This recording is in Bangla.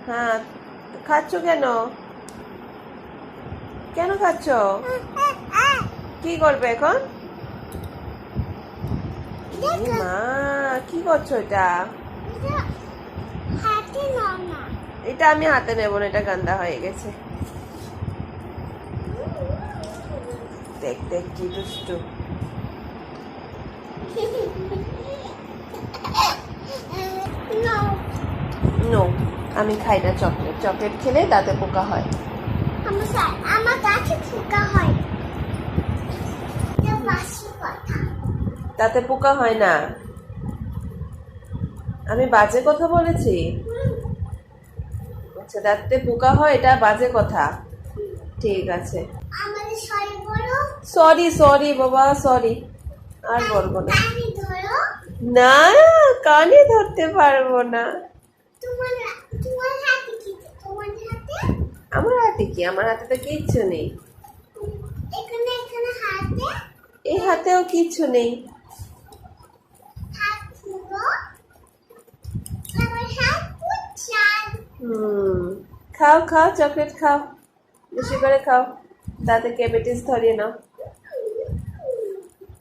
হ্যাঁ, খাচ্ছ কেন? কেন খাচ্ছ? কি করবে এখন? মা, কি করছো এটা? এটা আমি হাতে নেবো না, এটা গান্দা হয়ে গেছে। দেখ দেখ কি দুষ্টু। নো, আমি খাই না চকলেট। চকলেট খেলে দাঁতে পোকা হয়। আমার কাছে পোকা হয়। দাঁতে পোকা হয় না। আমি বাজে কথা বলেছি? আচ্ছা, দাঁতে পোকা হয় এটা বাজে কথা। ঠিক আছে, আমাদের সরি বলো। সরি সরি বাবা, সরি। আর বলবো না। কানে ধরো। না, কানে ধরতে পারবো না। তোমার তোমার হাতে কি? তোমার হাতে? আমার হাতে কি? আমার হাতে তো কিচ্ছু নেই। এখানে এখানে হাতে। এই হাতেও কিচ্ছু নেই। হাত পুরো। আমার হাত পুচান। খাও খাও, চকলেট খাও, বেশি করে খাও, তাতে ক্যাভিটিস ধরিয়ে নাও।